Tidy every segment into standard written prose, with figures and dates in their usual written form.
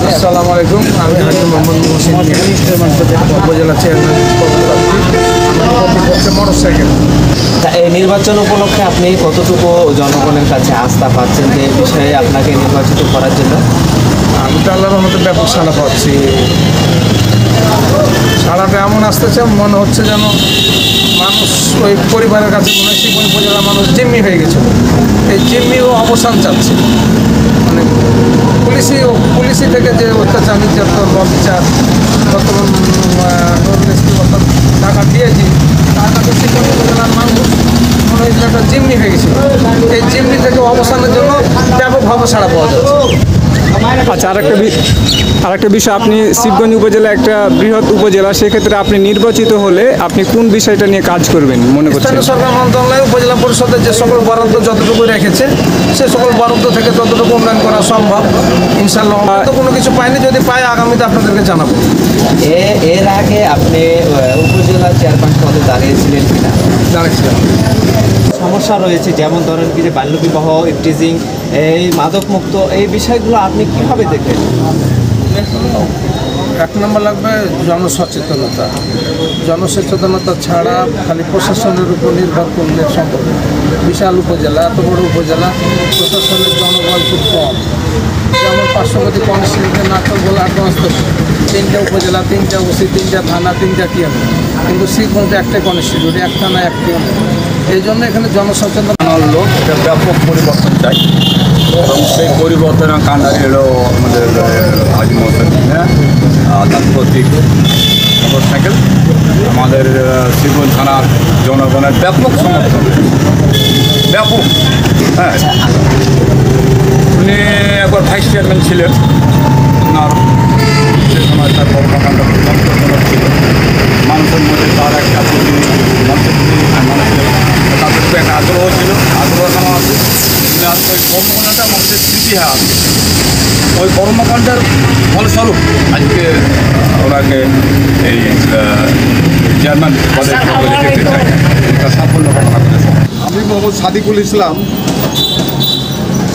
আসসালামু আলাইকুম। আমি হাজি মোহাম্মদ মুহসিন উপজেলা চেয়ারম্যান মোটরসাইকেল। এই নির্বাচন উপলক্ষে আপনি কতটুকু জনগণের কাছে আস্থা পাচ্ছেন যে বিষয়ে আপনাকে নির্বাচিত করার জন্য? আমি তো আল্লাহর রহমতে ব্যাপক সাড়া পাচ্ছি। সাড়াটা এমন আসতেছে, মনে হচ্ছে যেন মানুষ ওই পরিবারের কাছে মনে হয় শিবন উপজেলা মানুষ জিম্মি হয়ে গেছিল। এই জিম্মিও অবসান চাচ্ছে। মানে পুলিশি থেকে যে অত্যাচার নির্যাতন বিচার টাকা দিয়েছি, তার কাছে শিবন উপজেলার মানুষ মনে হয়েছিল একটা জিম্মি হয়ে গেছিল। এই জিম্মি থেকে অবসানের জন্য ব্যাপকভাবে সাড়া পাওয়া যাচ্ছে। আচ্ছা, আরেকটা বিষয়, আপনি শিবগঞ্জ উপজেলা একটা বৃহৎ উপজেলা, সেক্ষেত্রে আপনি নির্বাচিত হলে আপনি কোন বিষয়টা নিয়ে কাজ করবেন মনে করছেন? স্থানীয় সরকার মন্ত্রণালয় উপজেলা পরিষদের যে সকল বরাদ্দ যতটুকু রেখেছে, সে সকল বরাদ্দ থেকে যতটুকু উন্নয়ন করা সম্ভব ইনশাআল্লাহ। তো কোনো কিছু পাইনি, যদি পাই আগামীতে আপনাদেরকে জানাবো। এর আগে আপনি উপজেলা চেয়ারম্যান পদে দাঁড়িয়েছিলেন কিনা? দাঁড়িয়েছিলাম। সমস্যা রয়েছে, যেমন ধরেন কি যে বাল্যবিবাহ, ইফটিজিং, এই মাদকমুক্ত, এই বিষয়গুলো আপনি কীভাবে দেখেন? এক নম্বর লাগবে জনসচেতনতা। জনসচেতনতা ছাড়া খালি প্রশাসনের উপর নির্ভর করলে সম্ভব। বিশাল উপজেলা, এত বড় উপজেলা, প্রশাসনের জনবল খুব কম। যেমন পার্শ্ববর্তী কনস্টিটিউশন নাটক বলে 3টা উপজেলা, 3টা ওসি, 3টা থানা, 3টা টিএম, কিন্তু শিবগঞ্জে একটাই কনস্টিটিউট, এক থানা এক টিএম। এই জন্য এখানে জনসচেতনতা লোক ব্যাপক পরিবর্তন চাই, এবং সেই পরিবর্তনের কাণ্ডারি হলো আমাদের হাজি মোহাম্মদ তার প্রতীক মোটরসাইকেল। আমাদের শিবগঞ্জ থানার জনগণের ব্যাপক সমর্থন, ব্যাপক। হ্যাঁ, উনি একবার ভাইস চেয়ারম্যান ছিলেন। ওনার সে সময় তার কর্মকাণ্ড মন্ত্রণালয় ছিল। মানুষের মধ্যে তার একটা মানুষের তাদের একটা আগ্রহ ছিল, আগ্রহ নেওয়া আছে। ওই কর্মকাণ্ডটা মানুষের স্মৃতি হয়ে আছে। ওই কর্মকাণ্ডের ফলস্বরূপ আজকে ওনাকে এই চেয়ারম্যান পদে দেখতে চাই, তার সাফল্য কামনা করেছে। আমি মোহাম্মদ সাদিকুল ইসলাম,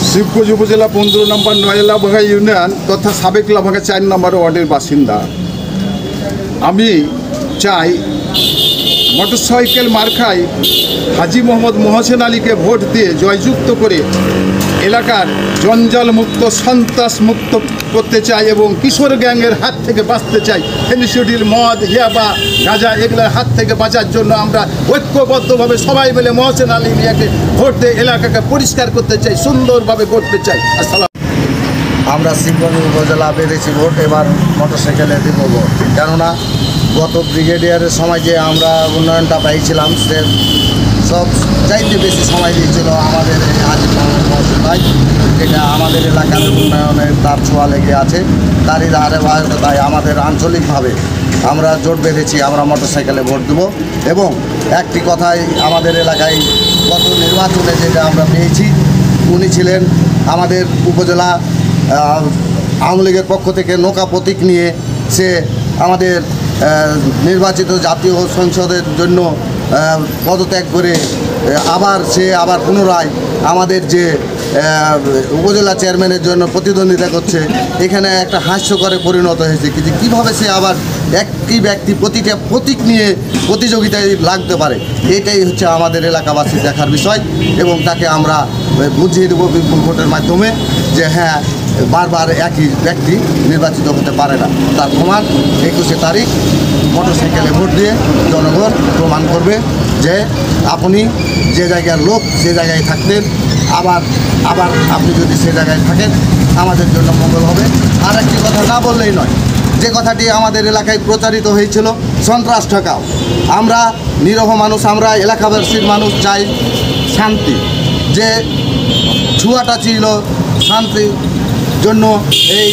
শিবগঞ্জ উপজেলা 15 নম্বর নয়লাভাঙ্গা ইউনিয়ন তথা সাবেক লাভাঙ্গা 4 নম্বর ওয়ার্ডের বাসিন্দা। আমি চাই মোটরসাইকেল মার্কায় হাজি মোহাম্মদ মোহসেন আলীকে ভোট দিয়ে জয়যুক্ত করে এলাকার জঞ্জাল মুক্ত, সন্ত্রাস মুক্ত করতে চাই, এবং কিশোর গ্যাংয়ের হাত থেকে বাঁচতে চাই। ফেনিসিডিল, মদ, ইয়াবা, গাঁজা, এগুলোর হাত থেকে বাঁচার জন্য আমরা ঐক্যবদ্ধভাবে সবাই মিলে মোহসেন আলী মিয়াকে ভোট দিয়ে এলাকাকে পরিষ্কার করতে চাই, সুন্দরভাবে করতে চাই। আসসালাম। আমরা শিবগঞ্জ উপজেলা পেরেছি ভোট, এবার মোটরসাইকেলে দেব ভোট। কেননা গত ব্রিগেডিয়ারের সময় যে আমরা উন্নয়নটা পাইছিলাম, সে সব চাইতে বেশি সময় দিয়েছিল আমাদের এই হাজি মোহাম্মদ মোহসেন ভাই। এটা আমাদের এলাকার উন্নয়নের তার ছোঁয়া লেগে আছে, তারই ধারাবাহিকতায় আমাদের আঞ্চলিকভাবে আমরা জোট বেঁধেছি, আমরা মোটরসাইকেলে ভোট দেব। এবং একটি কথাই, আমাদের এলাকায় গত নির্বাচনে যেটা আমরা পেয়েছি, উনি ছিলেন আমাদের উপজেলা আওয়ামী লীগের পক্ষ থেকে নৌকা প্রতীক নিয়ে সে আমাদের নির্বাচিত জাতীয় সংসদের জন্য পদত্যাগ করে আবার পুনরায় আমাদের যে উপজেলা চেয়ারম্যানের জন্য প্রতিদ্বন্দ্বিতা করছে। এখানে একটা হাস্যকরে পরিণত হয়েছে কিন্তু কীভাবে সে আবার একই ব্যক্তি প্রতিটা প্রতীক নিয়ে প্রতিযোগিতায় লাগতে পারে, এটাই হচ্ছে আমাদের এলাকাবাসী দেখার বিষয়। এবং তাকে আমরা বুঝিয়ে দেবো বিপুল ভোটের মাধ্যমে যে হ্যাঁ, বারবার একই ব্যক্তি নির্বাচিত হতে পারে না। তার প্রমাণ 21শে তারিখ মোটরসাইকেলে ভোট দিয়ে জনগণ প্রমাণ করবে যে আপনি যে জায়গার লোক সে জায়গায় থাকতেন, আবার আপনি যদি সে জায়গায় থাকেন আমাদের জন্য মঙ্গল হবে। আর একটি কথা না বললেই নয়, যে কথাটি আমাদের এলাকায় প্রচারিত হয়েছিল, সন্ত্রাস ঠেকাও। আমরা নিরহ মানুষ, আমরা এলাকাবাসীর মানুষ চাই শান্তি। যে ছুয়াটা ছিল শান্তির জন্য এই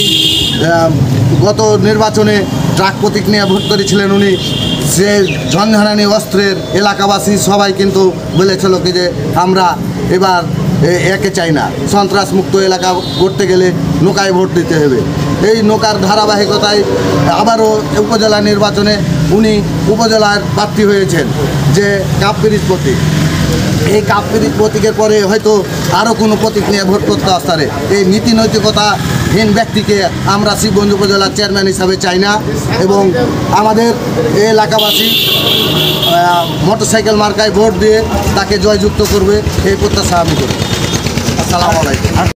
গত নির্বাচনে ট্রাক প্রতীক নিয়ে ভোট করেছিলেন উনি। সে ঝনঝনানি অস্ত্রের এলাকাবাসী সবাই কিন্তু বলেছিল কি যে আমরা এবার একে চাই না, সন্ত্রাস মুক্ত এলাকা করতে গেলে নৌকায় ভোট দিতে হবে। এই নৌকার ধারাবাহিকতায় আবারও উপজেলা নির্বাচনে উনি উপজেলার প্রার্থী হয়েছেন যে কাপ ব্রিজ প্রতীক। এই কাপ ব্রিজ প্রতীকের পরে হয়তো আরও কোনো প্রতীক নিয়ে ভোট করতে আসতে পারে। এই নীতি নৈতিকতা হীন ব্যক্তিকে আমরা শিবগঞ্জ উপজেলার চেয়ারম্যান হিসাবে চাই না, এবং আমাদের এই এলাকাবাসী মোটরসাইকেল মার্কায় ভোট দিয়ে তাকে জয়যুক্ত করবে এই প্রত্যাশা আমি করি। আসসালামু আলাইকুম।